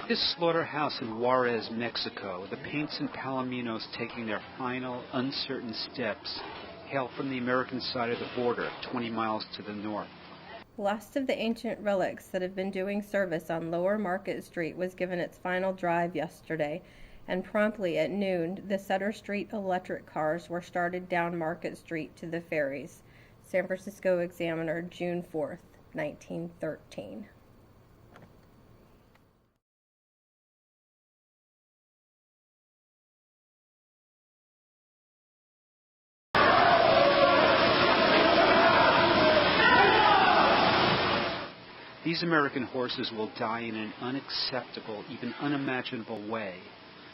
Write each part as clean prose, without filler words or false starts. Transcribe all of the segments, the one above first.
This slaughterhouse in Juarez, Mexico, the Paints and Palominos taking their final, uncertain steps, hail from the American side of the border, 20 miles to the north. Last of the ancient relics that have been doing service on Lower Market Street was given its final drive yesterday, and promptly at noon, the Sutter Street electric cars were started down Market Street to the ferries. San Francisco Examiner, June 4th, 1913. These American horses will die in an unacceptable, even unimaginable way,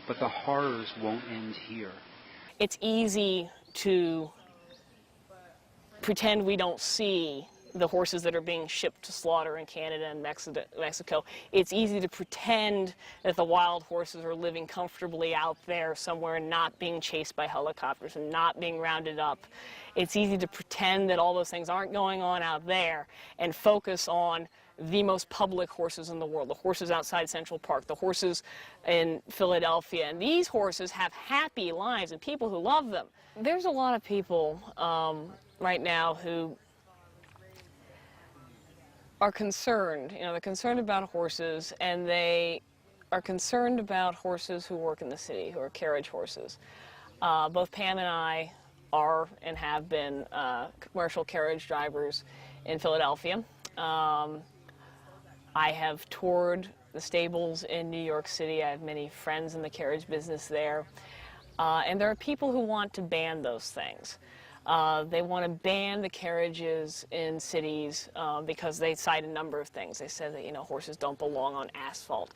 but the horrors won't end here. It's easy to pretend we don't see the horses that are being shipped to slaughter in Canada and Mexico. It's easy to pretend that the wild horses are living comfortably out there somewhere, not being chased by helicopters and not being rounded up. It's easy to pretend that all those things aren't going on out there and focus on the most public horses in the world, the horses outside Central Park, the horses in Philadelphia. And these horses have happy lives and people who love them. There's a lot of people right now who are concerned. They're concerned about horses, and they are concerned about horses who work in the city, who are carriage horses. Both Pam and I are and have been commercial carriage drivers in Philadelphia. I have toured the stables in New York City. I have many friends in the carriage business there. And there are people who want to ban those things. They want to ban the carriages in cities because they cite a number of things. They said that, horses don't belong on asphalt.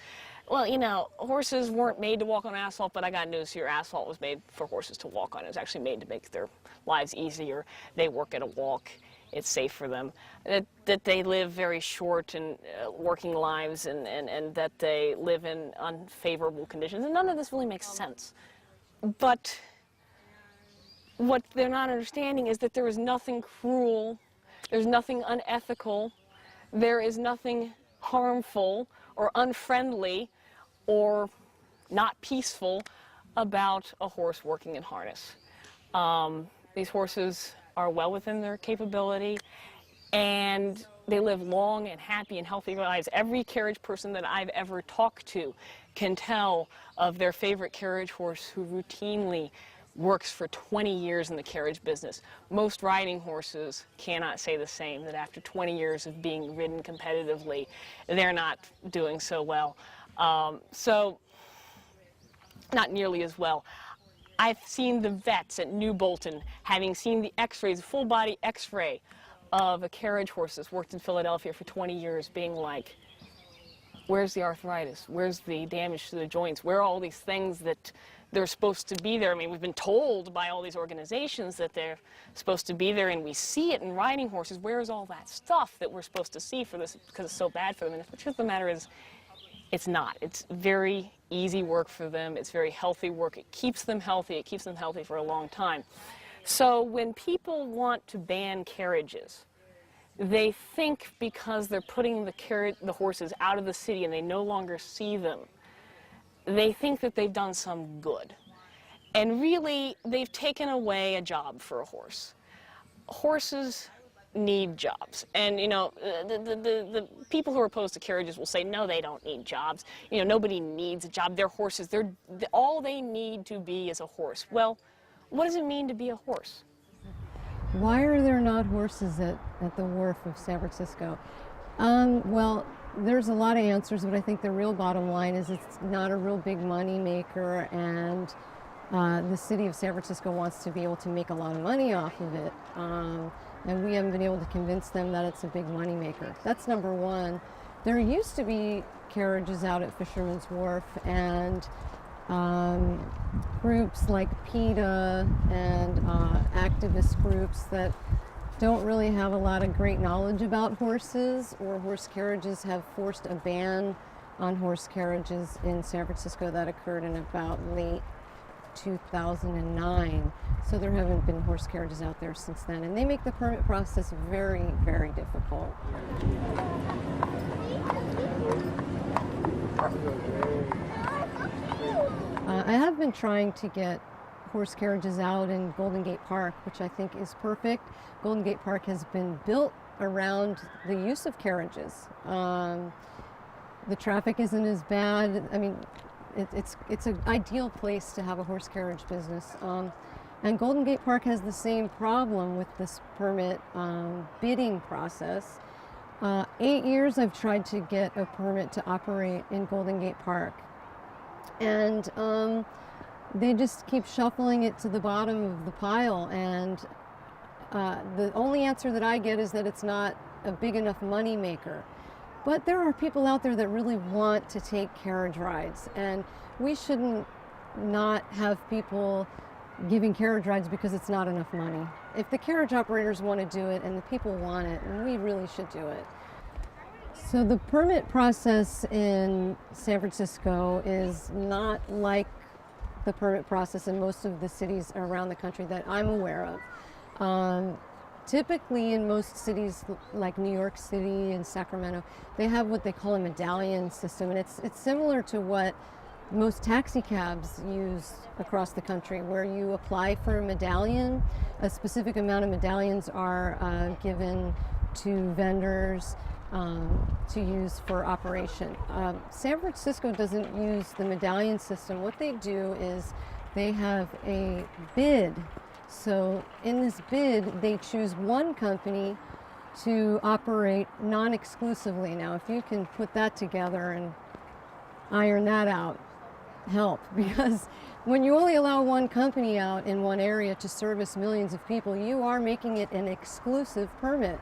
Well, horses weren't made to walk on asphalt, but I got news here. Asphalt was made for horses to walk on. It was actually made to make their lives easier. They work at a walk. It's safe for them. That they live very short and working lives and that they live in unfavorable conditions. And none of this really makes sense. But what they're not understanding is that there is nothing cruel, there's nothing unethical, there is nothing harmful or unfriendly or not peaceful about a horse working in harness. These horses are well within their capability, and they live long and happy and healthy lives. Every carriage person that I've ever talked to can tell of their favorite carriage horse who routinely works for 20 years in the carriage business. Most riding horses cannot say the same, that after 20 years of being ridden competitively, they're not doing so well. Not nearly as well. I've seen the vets at New Bolton, having seen the x-rays, full body x-ray of a carriage horse that's worked in Philadelphia for 20 years, being like, where's the arthritis? Where's the damage to the joints? Where are all these things that they're supposed to be there? I mean, we've been told by all these organizations that they're supposed to be there, and we see it in riding horses. Where's all that stuff that we're supposed to see for this, because it's so bad for them? And the truth of the matter is, it's not. It's very easy work for them. It's very healthy work. It keeps them healthy. It keeps them healthy for a long time. So when people want to ban carriages, they think because they're putting the horses out of the city and they no longer see them, they think that they've done some good. And really, they've taken away a job for a horse. Horses need jobs. And, the people who are opposed to carriages will say, no, they don't need jobs. Nobody needs a job. They're horses. All they need to be is a horse. Well, what does it mean to be a horse? Why are there not horses at the wharf of San Francisco? Well, there's a lot of answers, but I think the real bottom line is it's not a real big money maker, and the city of San Francisco wants to be able to make a lot of money off of it. And we haven't been able to convince them that it's a big money maker. That's number one. There used to be carriages out at Fisherman's Wharf, and groups like PETA and activist groups that don't really have a lot of great knowledge about horses or horse carriages have forced a ban on horse carriages in San Francisco that occurred in about late 2009. So there haven't been horse carriages out there since then, and they make the permit process very, very difficult. we've been trying to get horse carriages out in Golden Gate Park, which I think is perfect. Golden Gate Park has been built around the use of carriages. The traffic isn't as bad. I mean, it's an ideal place to have a horse carriage business. And Golden Gate Park has the same problem with this permit bidding process. 8 years I've tried to get a permit to operate in Golden Gate Park. And they just keep shuffling it to the bottom of the pile. And the only answer that I get is that it's not a big enough money maker. But there are people out there that really want to take carriage rides. And we shouldn't not have people giving carriage rides because it's not enough money. If the carriage operators want to do it and the people want it, then we really should do it. So the permit process in San Francisco is not like the permit process in most of the cities around the country that I'm aware of. Typically in most cities like New York City and Sacramento, they have what they call a medallion system, and it's similar to what most taxi cabs use across the country, where you apply for a medallion. A specific amount of medallions are given to vendors to use for operation. San Francisco doesn't use the medallion system. What they do is they have a bid. So in this bid, they choose one company to operate non-exclusively. Now, if you can put that together and iron that out, help, because when you only allow one company out in one area to service millions of people, you are making it an exclusive permit.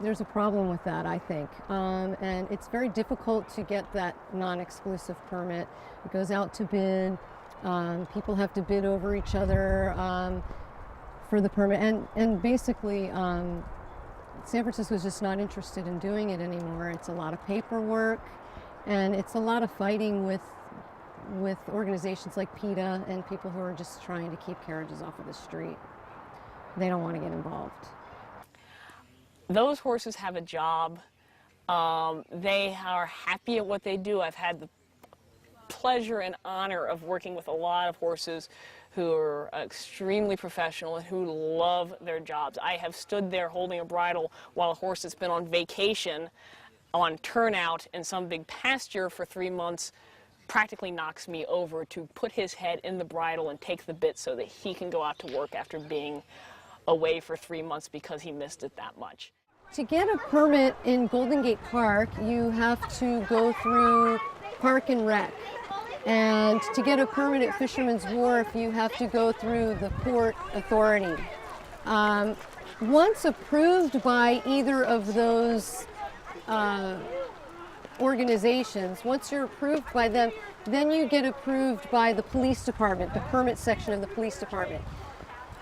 There's a problem with that, I think, and it's very difficult to get that non-exclusive permit. It goes out to bid. People have to bid over each other for the permit, and basically San Francisco is just not interested in doing it anymore. It's a lot of paperwork, and it's a lot of fighting with organizations like PETA and people who are just trying to keep carriages off of the street. They don't want to get involved. Those horses have a job. They are happy at what they do. I've had the pleasure and honor of working with a lot of horses who are extremely professional and who love their jobs. I have stood there holding a bridle while a horse has been on vacation on turnout in some big pasture for 3 months, practically knocks me over to put his head in the bridle and take the bit so that he can go out to work after being away for 3 months because he missed it that much. To get a permit in Golden Gate Park, you have to go through Park and Rec. And to get a permit at Fisherman's Wharf, you have to go through the Port Authority. Once approved by either of those organizations, once you're approved by them, then you get approved by the police department, the permit section of the police department.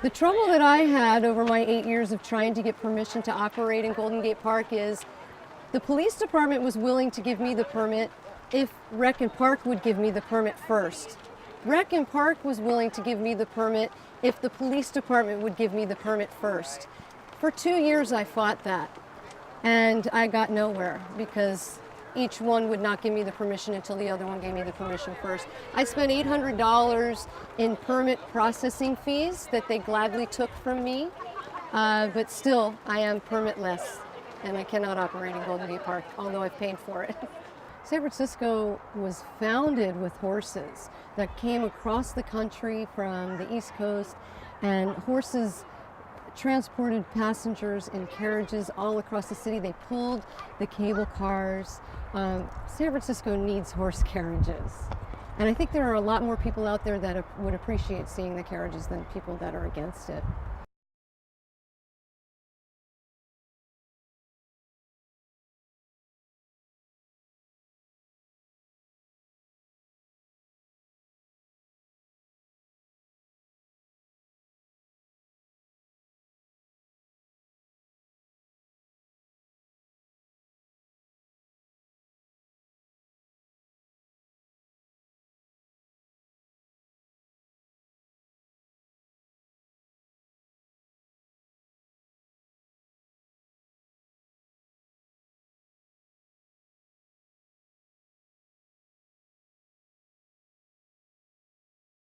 The trouble that I had over my 8 years of trying to get permission to operate in Golden Gate Park is the police department was willing to give me the permit if Rec and Park would give me the permit first. Rec and Park was willing to give me the permit if the police department would give me the permit first. For 2 years I fought that, and I got nowhere because each one would not give me the permission until the other one gave me the permission first. I spent $800 in permit processing fees that they gladly took from me, but still I am permitless and I cannot operate in Golden Gate Park, although I've paid for it. San Francisco was founded with horses that came across the country from the East Coast, and horses transported passengers in carriages all across the city. They pulled the cable cars. San Francisco needs horse carriages. And I think there are a lot more people out there that would appreciate seeing the carriages than people that are against it.